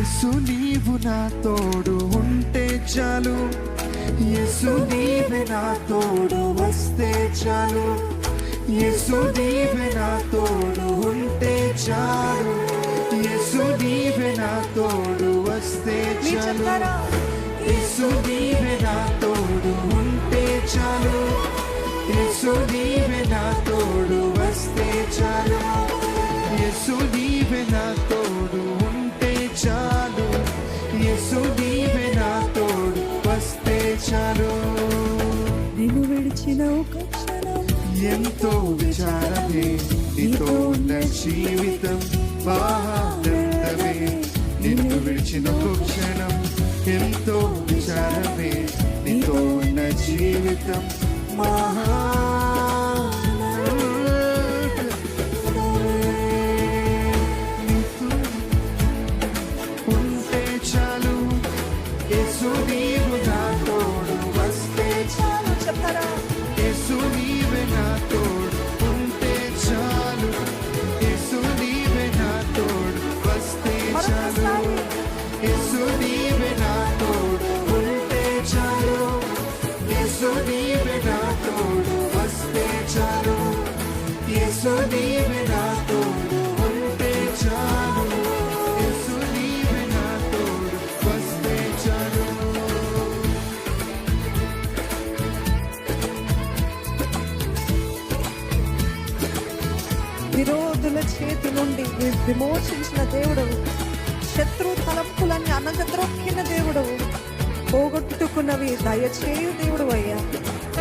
యేసు నీవు నా తోడు ఉంటే చాలు, యేసు నీవే నా తోడు వస్తే చాలు, యేసు నీవే నా తోడు ఉంటే చాలు, యేసు నీవే నా తోడు వస్తే చాలు, యేసు నీవే నా తోడు ఉంటే చాలు, యేసు నీవే నా తోడు వస్తే చాలు, యేసు నీవే నా తోడు ఉంటే చాలు, యేసు నీవే నా తోడు వస్తే చాలు. నిన్ను విడిచిన ఒక క్షణం ఎంతో విచారమే, నీతో ఉన్న జీవితం మహానందమే. నిన్ను విడిచిన ఒక క్షణం ఎంతో విచారమే, నీతో ఉన్న జీవితం ఉంటే చాలు, యేసు నీవు నా తోడు వస్తే చాలు. చెప్తారా? యేసు నీవే నా తోడు ఉంటే చాలు, యేసు నీవే నా తోడు వస్తే చాలు, యేసు నీవే నా తోడు ఉంటే చాలు, యేసు నీవే నా తోడు వస్తే చాలు, యేసు నీవే నా తోడు ఉంటే చాలు, యేసు నీవే నా తోడు వస్తే చాలు. విరోధుల చేతి నుండి విమోచించిన దేవుడు, శత్రు తలంపులన్నీ అనగద్రొక్కిన దేవుడు, పోగొట్టుకున్నవి దయచేయు దేవుడు అయ్యా.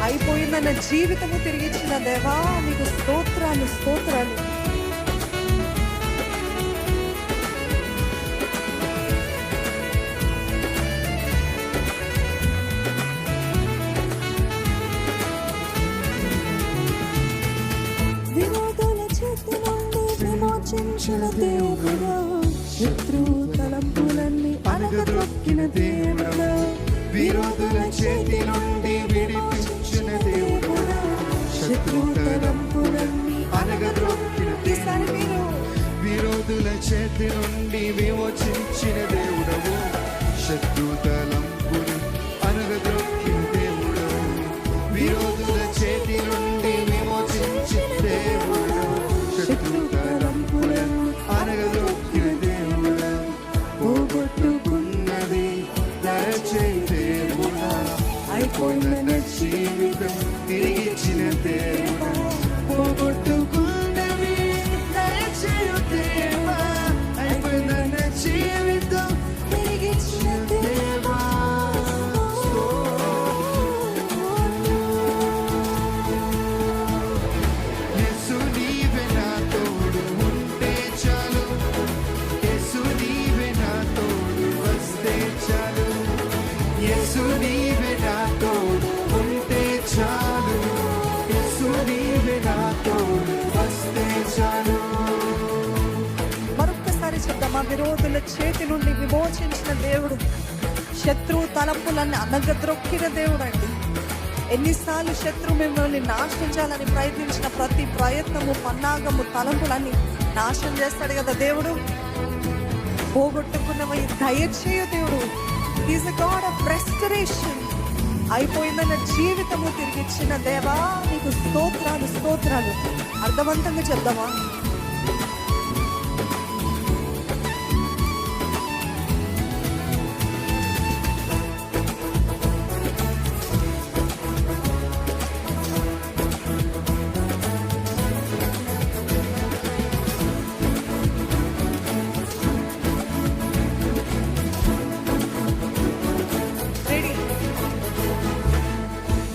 అయిపోయిందన్న జీవితము తిరిగిచ్చిన దేవా, నీకు స్తోత్రాలు స్తోత్రాలు. విరోధుల చేతి నుండి విమోచించిన దేవుడా, శత్రు తలంపులన్నీ అనగద్రొక్కిన దేవుడా, విరోధుల చేతి నుండి విడిపించిన దేవుడా, శత్రు తలంపులన్నీ అనగద్రొక్కిన దేవుడా, విరోధుల చేతి నుండి విమోచించిన దేవుడవు, శత్రు తలంపులు అనగద్రొక్కిన దేవుడవు, విరోధుల చేతి నుండి విమోచించిన దేవుడవు, శత్రు తలంపులను అనగద్రొక్కిన దేవుడా, పోగొట్టుకున్నది దయచేయి దేవుడా, అయిపోయిన జీవితం తిరిగిచ్చిన దేవుడా, పోగొట్టుకున్నది దయచేయి దేవా, అయిపోయిన జీవితం తిరిగిచ్చిన దేవా. యేసు నీవే నా తోడు ఉంటే చాలు, యేసు నీవే నా తోడు వస్తే చాలు, యేసు నీవే నా తోడు ఉంటే చాలు, యేసు నీవే నా తోడు వస్తే చాలు. మరొక్కసారి చెప్దామా? విరోధుల చేతి నుండి విమోచించిన దేవుడు, శత్రు తలంపులన్నీ అనగద్రొక్కిన దేవుడు అండి. ఎన్నిసార్లు శత్రు మిమ్మల్ని నాశించాలని ప్రయత్నించిన ప్రతి ప్రయత్నము, పన్నాగము, తలంపులన్నీ నాశనం చేస్తాడు కదా దేవుడు. పోగొట్టుకున్నవి దయచేయు దేవుడు. Is a god of restoration. అయిపోయిందన్న జీవితము తిరిగిచ్చిన దేవా, నీకు స్తోత్రాలు స్తోత్రాలు. అర్థవంతంగా చెప్దామా?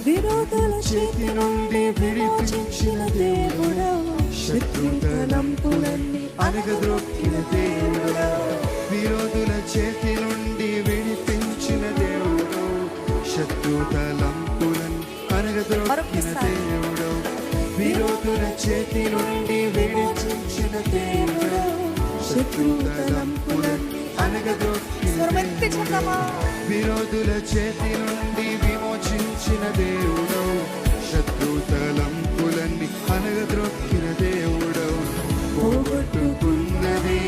విరోధుల చేతి నుండి విడిపించిన దేవుడా, శత్రు తలంపులన్నీ అనగద్రొక్కిన దేవుడా, విరోధుల చేతి నుండి విడిపించిన దేవుడు, శత్రు తలంపులను అనగద్రొక్కిన దేవుడు, విరోధుల చేతి నుండి విడిపించిన దేవుడు, శత్రు తలంపులన్నీ అనగద్రొక్కిన దేవుడు, విరోధుల చేతి నుండి విమోచించిన దేవుడు, శత్రు తలంపులన్నీ అనగద్రొక్కిన దేవుడు, పోగొట్టుకున్నది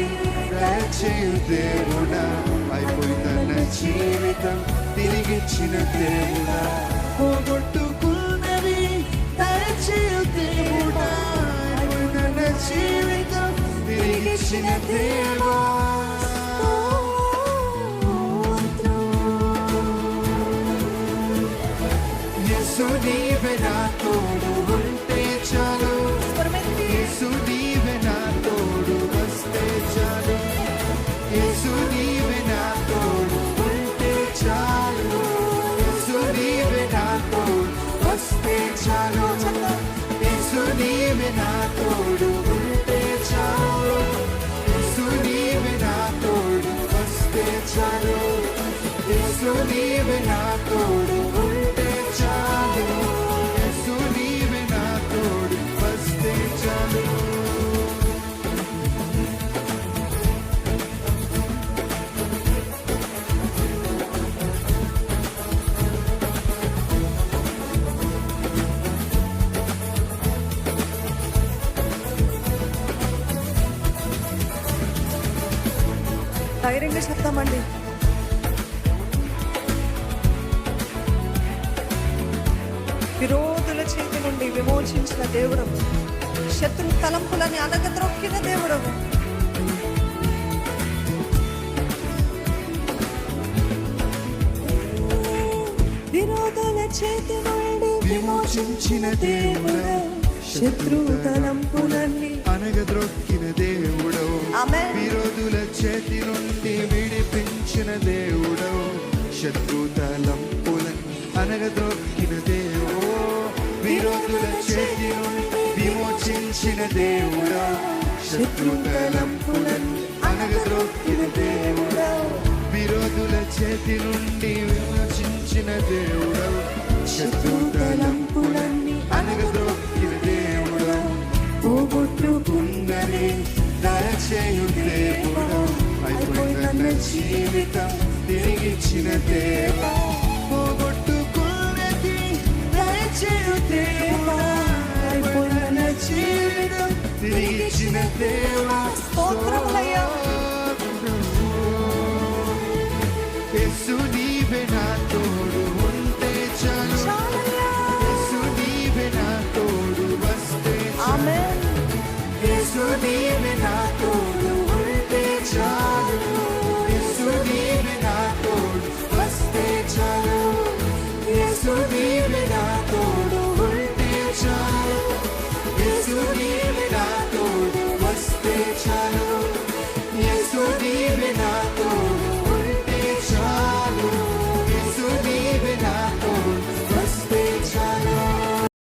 దయచేయు దేవుడా, జీవితం తిరిగిచ్చిన దేవుడా, పోగొట్టుకున్నది దయచేయు దేవుడా, నా జీవితం తిరిగిచ్చిన దేవా. యేసు నీవే నా తోడు ఉంటే చాలు, యేసు నీవే నా తోడు వస్తే చాలు, యేసు నీవే నా తోడు ఉంటే చాలు, యేసు నీవే నా తోడు వస్తే చాలు, యేసు నీవే నా తోడు ఉంటే చాలు, యేసు నీవే నా తోడు వస్తే చాలు, యేసు నీవే నా తోడు ఉంటే చాలు, యేసు నీవే నా తోడు వస్తే చాలు. ధైర్యంగా చెప్తామండి. విరోధుల చేతి నుండి విమోచించిన దేవుడవు, శత్రు తలంపులని అనగద్రొక్కిన దేవుడవు. విరోధుల చేతి నుండి విమోచించిన దేవుడవు, శత్రు తలంపులన్నీ అనగద్రొక్కిన దేవుడవు, ఆమేన్. విరోధుల చేతి నుండి విడిపించిన దేవుడవు, శత్రు తలంపులను అనగద్రొక్కిన దేవుడు, విరోధుల చేతి నుండి విమోచించిన దేవుడవు, శత్రు తలంపులను అనగద్రొక్కిన దేవుడవు, విరోధుల చేతి నుండి విమోచించిన దేవుడవు, శత్రు తలంపులన్నీ అనగద్రొక్కిన దేవుడవు, పోగొట్టుకున్నది దయచేయు దేవుడవు, అయిపోయిన జీవితం తిరిగిచ్చిన దేవా, పోగొట్టుకున్నది దయచేయు దేవా, అయిపోయిన జీవితం తిరిగిచ్చిన దేవా. స్తోత్రములయ్యా.